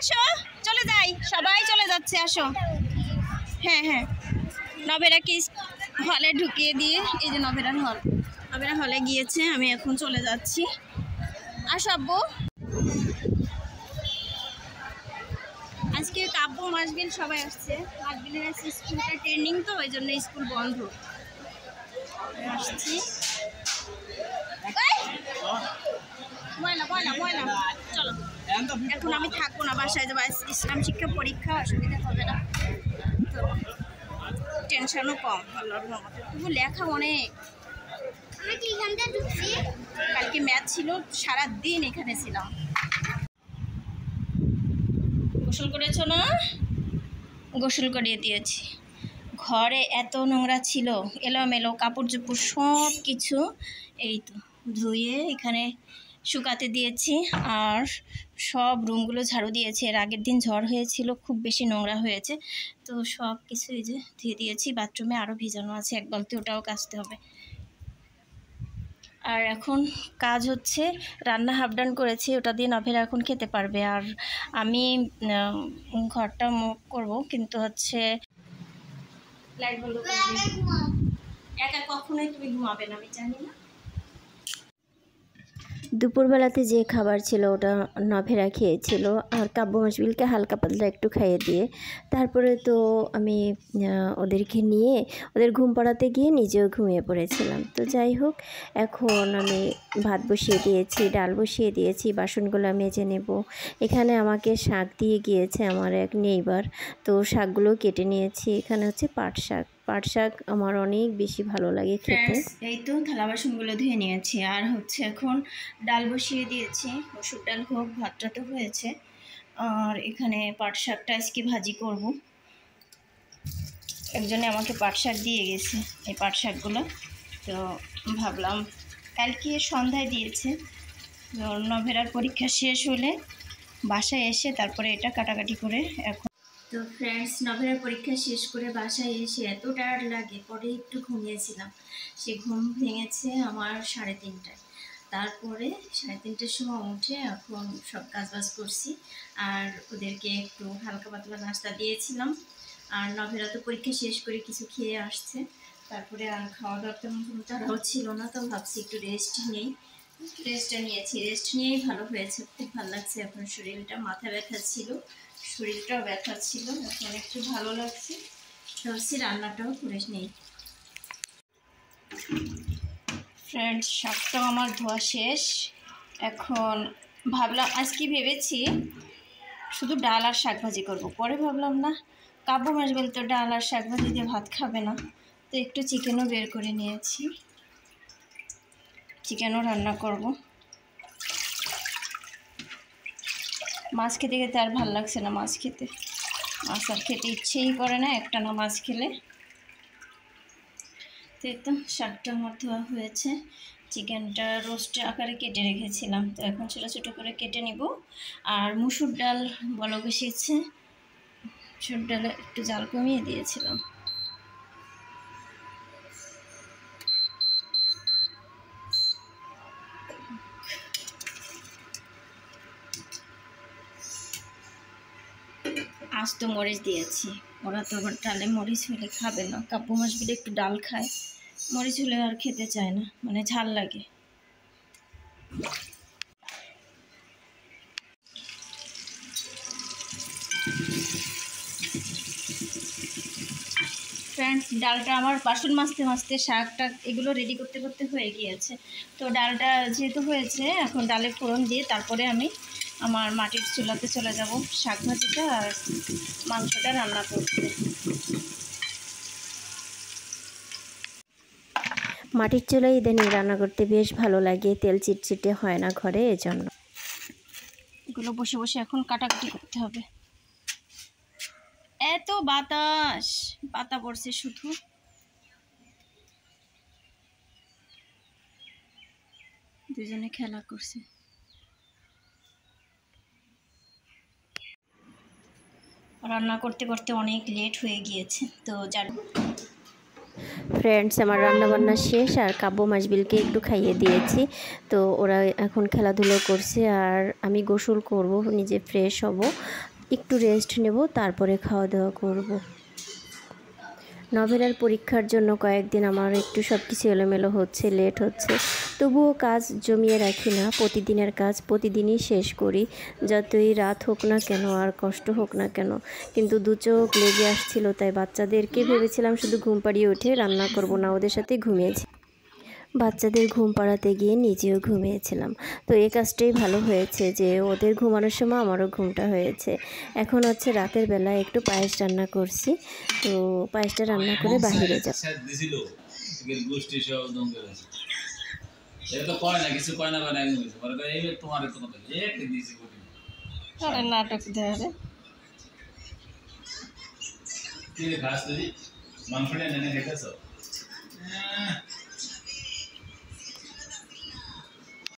আসো চলে যাই, সবাই চলে যাচ্ছে, আসো। হ্যাঁ হ্যাঁ, নবেরাকে হলে ঢুকিয়ে দিয়ে, এই যে নবেরার হল, নবেরা হলে গিয়েছে, আমি এখন চলে যাচ্ছি। আসো আব্বু। আজকে কাব্য মাসবিল সবাই আসছে, মাসবিলের আছে স্কুলটা ট্রেনিং, তো ওই জন্য স্কুল বন্ধ। আসছি, ময়লা ময়লা ময়লা, চলো এখন আমি থাকবো না, বাসায় যাবো, ইসলাম শিক্ষা পরীক্ষা, অসুবিধা হবে না, তো টেনশনও কম আল্লাহর রহমতে। তবু লেখা অনেক, কালকে ম্যাথ ছিল, সারাদিন এখানে ছিলাম। গোসল করেছো না? গোসল করিয়ে দিয়েছি। ঘরে এত নোংরা ছিল, এলোমেলো কাপড় চোপড় সব কিছু এই তো ধুয়ে এখানে শুকাতে দিয়েছি, আর সব রুমগুলো ঝাড়ু দিয়েছি। এর আগের দিন ঝড় হয়েছিল, খুব বেশি নোংরা হয়েছে, তো সব কিছু এই যে ধুয়ে দিয়েছি। বাথরুমে আরও ভিজানো আছে এক বালতি, ওটাও কাচতে হবে। আর এখন কাজ হচ্ছে, রান্না হাফ ডান করেছি, ওটা দিয়ে নভেরা এখন খেতে পারবে। আর আমি ঘরটা মুভ করবো, কিন্তু হচ্ছে লাইট বন্ধ করে একা কখনোই তুমি ঘুমাবে না, আমি জানি না। দুপুরবেলাতে যে খাবার ছিল ওটা নভেরা খেয়েছিল, আর কাব্য মাসবিলকে হালকা পাতলা একটু খাইয়ে দিয়ে তারপরে তো আমি ওদেরকে নিয়ে ওদের ঘুম পাড়াতে গিয়ে নিজেও ঘুমিয়ে পড়েছিলাম। তো যাই হোক, এখন আমি ভাত বসিয়ে দিয়েছি, ডাল বসিয়ে দিয়েছি, বাসনগুলো মেজে নেব। এখানে আমাকে শাক দিয়ে গিয়েছে আমার এক নেইবার, তো শাকগুলো কেটে নিয়েছি। এখানে হচ্ছে পাট শাক, পাট শাক আমার অনেক বেশি ভালো লাগে খেতে। এই তো থালা বাসনগুলো ধুয়ে নিয়েছি, আর হচ্ছে এখন ডাল বসিয়ে দিয়েছি, মসুর ডাল হোক, ভাতটা তো হয়েছে। আর এখানে পাট শাকটা আজকে ভাজি করব। একজনে আমাকে পাট শাক দিয়ে গেছে, এই পাট শাকগুলো, তো ভাবলাম কালকে সন্ধ্যায় দিয়েছে, নভেরার পরীক্ষা শেষ হলে বাসায় এসে তারপরে এটা কাটাকাটি করে। এখন তো ফ্রেন্ডস, নভেরার পরীক্ষা শেষ করে বাসায় এসে এত টায়ার্ড লাগে, পরে একটু ঘুমিয়েছিলাম। সে ঘুম ভেঙেছে আমার 3:30টায়। তারপরে 3:30টার সময় উঠে এখন সব কাজবাজ করছি, আর ওদেরকে একটু হালকা পাতলা নাস্তা দিয়েছিলাম। আর নভেরা তো পরীক্ষা শেষ করে কিছু খেয়ে আসছে, তারপরে আর খাওয়া দাওয়ার তেমন কোনো তাড়াও ছিল না, তো ভাবছি একটু রেস্ট নেই। রেস্টটা নিয়েছি, রেস্ট নিয়েই ভালো হয়েছে, খুব ভালো লাগছে এখন শরীরটা। মাথা ব্যথা ছিল, শরীরটাও ব্যথা ছিল, এখন একটু ভালো লাগছে। ভাবছি রান্নাটাও করে নেই। ফ্রেন্ডস, শাকটাও আমার ধোয়া শেষ। এখন ভাবলাম আজকে ভেবেছি শুধু ডাল আর শাক ভাজি করবো, পরে ভাবলাম না, কাব্য মাসবিল তো ডাল আর শাক ভাজি দিয়ে ভাত খাবে না, তো একটু চিকেনও বের করে নিয়েছি, চিকেনও রান্না করব। মাছ খেতে খেতে আর ভালো লাগছে না, মাছ খেতে, মাছ আর খেতে ইচ্ছেই করে না একটা না মাছ খেলে। তো এই তো শাকটা আমার ধোয়া হয়েছে, চিকেনটা রোস্ট আকারে কেটে রেখেছিলাম, তো এখন ছোটো ছোটো করে কেটে নিব। আর মুসুর ডাল বলো বসিয়েছে, মুসুর ডালে একটু জাল কমিয়ে দিয়েছিলাম। আস্ত মরিচ দিয়েছি, ওরা তো আবার ডালে মরিচ হলে খাবে না। কাব্য মাসবিল একটু ডাল খায়, মরিচ হলে আর খেতে চায় না, মানে ঝাল লাগে। ফ্রেন্ডস, ডালটা আমার বাসন মাজতে মাজতে শাকটা এগুলো রেডি করতে করতে হয়ে গিয়েছে। তো ডালটা যেহেতু হয়েছে, এখন ডালে ফোড়ন দিয়ে তারপরে আমি আমার মাটির চুলাতে চলে যাব শাক ভাজিটা আর মাংসটা রান্না করতে। মাটির চুলায় ইদানিং রান্না করতে বেশ ভালো লাগে, তেল চিটচিটে হয় না ঘরে, এজন্য। এগুলো বসে বসে এখন কাটাকাটি করতে হবে। এত বাতাস, পাতা পড়ছে শুধু। দুজনে খেলা করছে। রান্না করতে করতে অনেক লেট হয়ে গিয়েছে, তো যার ফ্রেন্ডস, আমার রান্নাবান্না শেষ, আর কাব্য মাসবিলকে একটু খাইয়ে দিয়েছি, তো ওরা এখন খেলাধুলো করছে, আর আমি গোসল করব, নিজে ফ্রেশ হব। একটু রেস্ট নেব, তারপরে খাওয়া দাওয়া করব। নভেরার পরীক্ষার জন্য কয়েকদিন আমার একটু সব কিছু এলোমেলো হচ্ছে, লেট হচ্ছে, তবুও কাজ জমিয়ে রাখি না, প্রতিদিনের কাজ প্রতিদিনই শেষ করি, যতই রাত হোক না কেন আর কষ্ট হোক না কেন। কিন্তু দু চোখ লেগে আসছিল, তাই বাচ্চাদেরকে ভেবেছিলাম শুধু ঘুম পাড়িয়ে উঠে রান্না করব না, ওদের সাথে ঘুমিয়েছি। বাচ্চাদের ঘুম পাড়াতে গিয়ে নিজেও ঘুমিয়েছিলাম। তো এই কাজটাই ভালো হয়েছে যে ওদের ঘুমানোর সময় আমারও ঘুমটা হয়েছে। এখন হচ্ছে রাতের বেলা একটু পায়েস রান্না করছি, তো পায়েসটা রান্না করে বাহিরে যাব। নাটক দেওয়া মাংসটা এনে খেতেছ